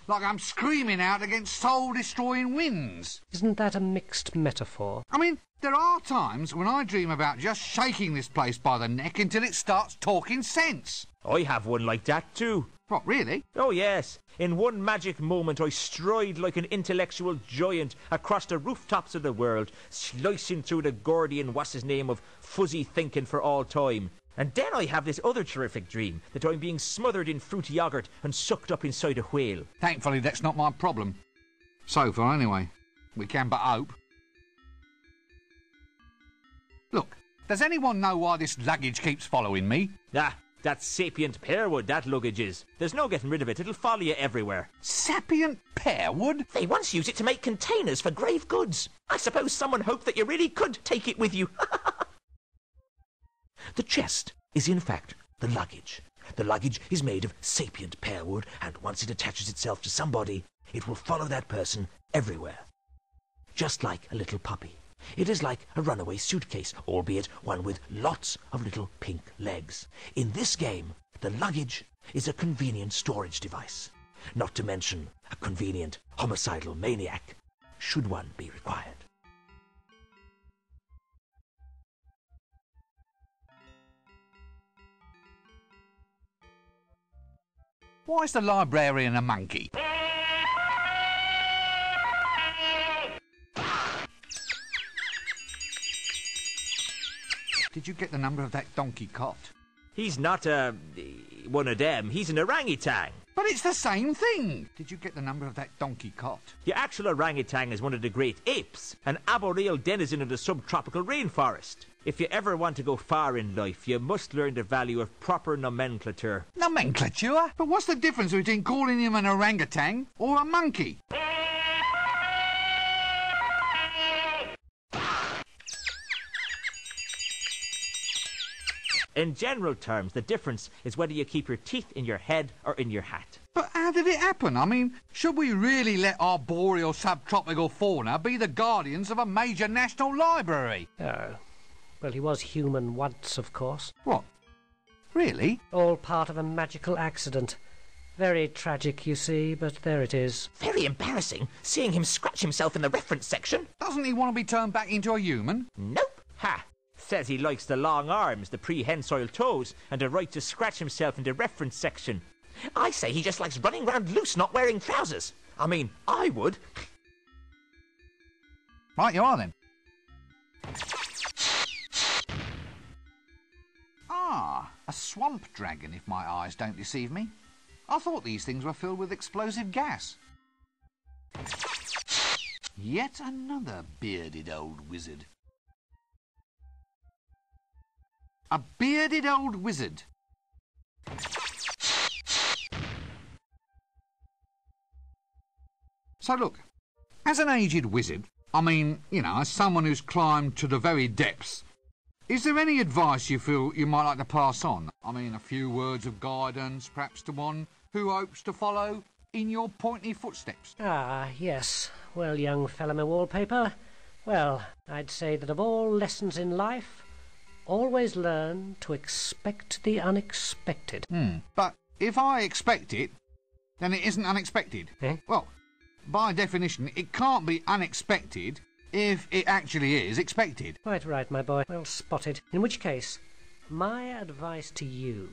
like I'm screaming out against soul-destroying winds. Isn't that a mixed metaphor? I mean, there are times when I dream about just shaking this place by the neck until it starts talking sense. I have one like that too. What, really? Oh yes. In one magic moment I stride like an intellectual giant across the rooftops of the world, slicing through the Gordian what's-his-name of fuzzy thinking for all time. And then I have this other terrific dream that I'm being smothered in fruity yoghurt and sucked up inside a whale. Thankfully, that's not my problem. So far, anyway. We can but hope. Look, does anyone know why this luggage keeps following me? Ah, that's sapient pearwood, that luggage is. There's no getting rid of it. It'll follow you everywhere. Sapient pearwood? They once used it to make containers for grave goods. I suppose someone hoped that you really could take it with you. The chest is in fact the luggage. The luggage is made of sapient pearwood, and once it attaches itself to somebody, it will follow that person everywhere. Just like a little puppy. It is like a runaway suitcase, albeit one with lots of little pink legs. In this game, the luggage is a convenient storage device, not to mention a convenient homicidal maniac, should one be required. Why is the librarian a monkey? Did you get the number of that donkey cot? He's not one of them. He's an orangutan. But it's the same thing. Did you get the number of that donkey cot? The actual orangutan is one of the great apes, an arboreal denizen of the subtropical rainforest. If you ever want to go far in life, you must learn the value of proper nomenclature. Nomenclature? But what's the difference between calling him an orangutan or a monkey? In general terms, the difference is whether you keep your teeth in your head or in your hat. But how did it happen? I mean, should we really let arboreal subtropical fauna be the guardians of a major national library? Oh. Well, he was human once, of course. What? Really? All part of a magical accident. Very tragic, you see, but there it is. Very embarrassing, seeing him scratch himself in the reference section. Doesn't he want to be turned back into a human? Nope. Ha! Says he likes the long arms, the prehensile toes, and the right to scratch himself in the reference section. I say he just likes running round loose, not wearing trousers. I mean, I would. Right you are, then. Ah, a swamp dragon, if my eyes don't deceive me. I thought these things were filled with explosive gas. Yet another bearded old wizard. A bearded old wizard. So look, as an aged wizard, I mean, you know, as someone who's climbed to the very depths, is there any advice you feel you might like to pass on? I mean, a few words of guidance, perhaps to one who hopes to follow in your pointy footsteps? Ah, yes. Well, young fellow-my-wallpaper, well, I'd say that of all lessons in life, always learn to expect the unexpected. But if I expect it, then it isn't unexpected. Eh? Well, by definition, it can't be unexpected if it actually is expected. Quite right, my boy. Well spotted. In which case, my advice to you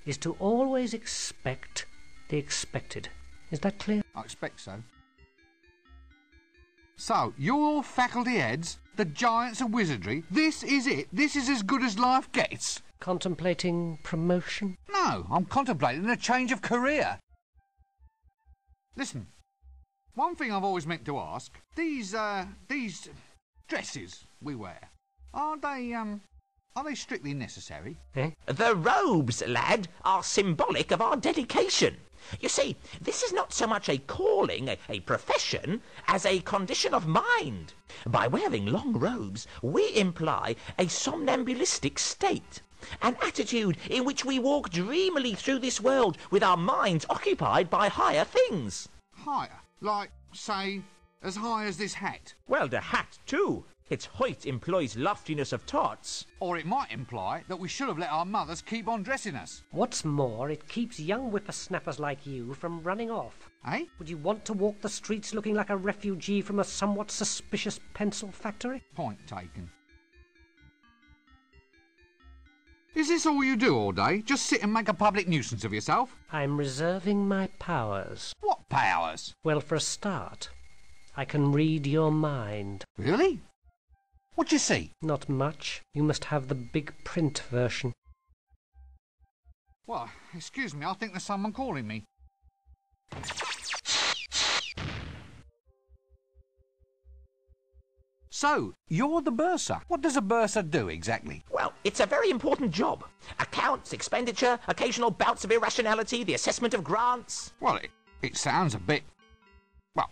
is to always expect the expected. Is that clear? I expect so. So, your faculty heads, the giants of wizardry, this is it? This is as good as life gets? Contemplating promotion? No, I'm contemplating a change of career. Listen, one thing I've always meant to ask, these dresses we wear, are they strictly necessary? Eh? The robes, lad, are symbolic of our dedication. You see, this is not so much a calling, a profession, as a condition of mind. By wearing long robes, we imply a somnambulistic state, an attitude in which we walk dreamily through this world with our minds occupied by higher things. Higher? Like, say, as high as this hat? Well, the hat, too. Its height implies loftiness of thoughts. Or it might imply that we should have let our mothers keep on dressing us. What's more, it keeps young whippersnappers like you from running off. Eh? Would you want to walk the streets looking like a refugee from a somewhat suspicious pencil factory? Point taken. Is this all you do all day? Just sit and make a public nuisance of yourself? I'm reserving my powers. What powers? Well, for a start, I can read your mind. Really? What do you see? Not much. You must have the big print version. Well, excuse me, I think there's someone calling me. So, you're the bursar. What does a bursar do exactly? Well, it's a very important job. Accounts, expenditure, occasional bouts of irrationality, the assessment of grants. Well, it sounds a bit, well,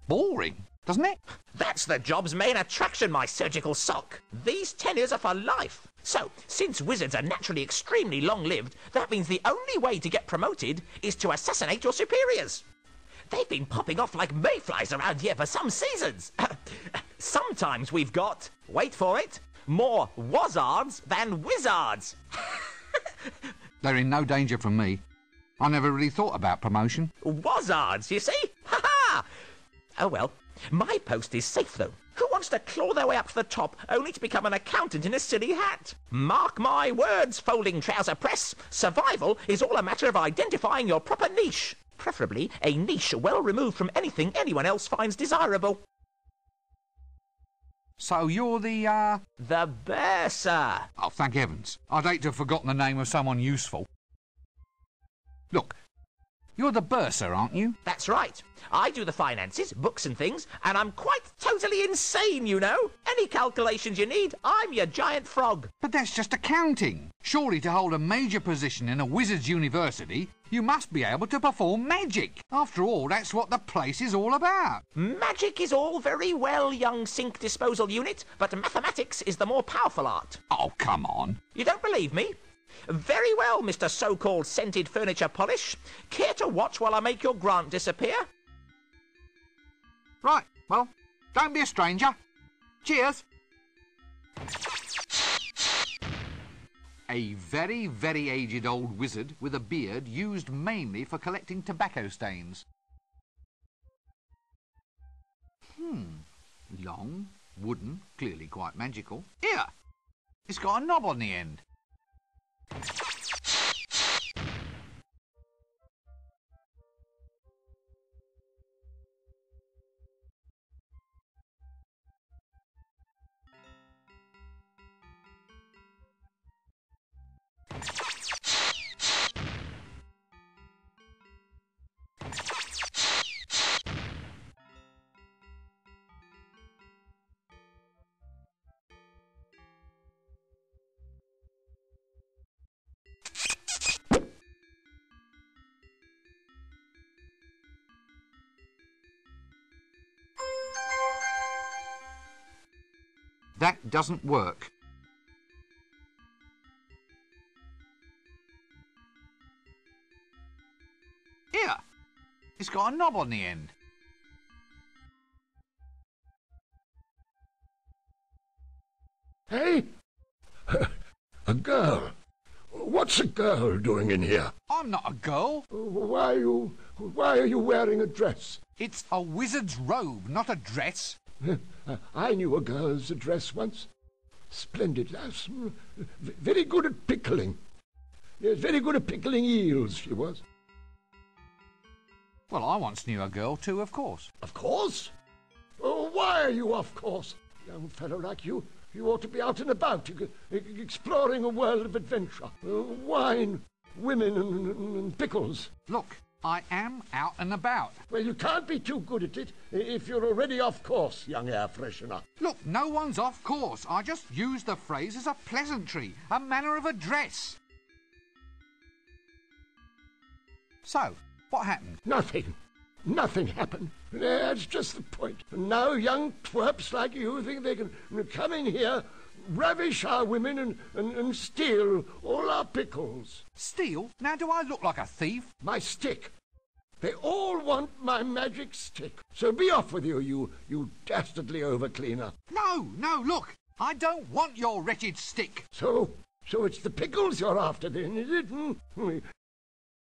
boring, doesn't it? That's the job's main attraction, my surgical sock. These tenures are for life. So, since wizards are naturally extremely long-lived, that means the only way to get promoted is to assassinate your superiors. They've been popping off like mayflies around here for some seasons. Sometimes we've got, wait for it, more wazards than wizards. They're in no danger from me. I never really thought about promotion. Wazards, you see? Ha-ha! Oh well, my post is safe though. Who wants to claw their way up to the top only to become an accountant in a silly hat? Mark my words, folding trouser press. Survival is all a matter of identifying your proper niche. Preferably a niche well removed from anything anyone else finds desirable. So you're the, The bursar. Oh, thank heavens. I'd hate to have forgotten the name of someone useful. Look, you're the bursar, aren't you? That's right. I do the finances, books and things, and I'm quite totally insane, you know. Any calculations you need, I'm your giant frog. But that's just accounting. Surely to hold a major position in a wizard's university, you must be able to perform magic. After all, that's what the place is all about. Magic is all very well, young sink disposal unit, but mathematics is the more powerful art. Oh, come on. You don't believe me? Very well, Mr. So-called scented furniture polish. Care to watch while I make your grant disappear? Right, well, don't be a stranger. Cheers. A very, very aged old wizard with a beard used mainly for collecting tobacco stains. Long, wooden, clearly quite magical. Here! It's got a knob on the end. That doesn't work. Here! It's got a knob on the end. Hey? A girl? What's a girl doing in here? I'm not a girl. Why are you wearing a dress? It's a wizard's robe, not a dress. I knew a girl's dress once. Splendid lass. Very good at pickling. Yes, very good at pickling eels, she was. Well, I once knew a girl too, of course. Of course? Oh, why are you of course? Young fellow like you ought to be out and about, exploring a world of adventure. Wine, women and pickles. Look, I am out and about. Well, you can't be too good at it if you're already off course, young air freshener. Look, no one's off course. I just used the phrase as a pleasantry, a manner of address. So, what happened? Nothing. Nothing happened. That's just the point. And now young twerps like you think they can come in here, ravish our women and steal all our pickles. Steal? Now do I look like a thief? My stick. They all want my magic stick. So be off with you, you dastardly overcleaner. No, look. I don't want your wretched stick. So it's the pickles you're after then, is it?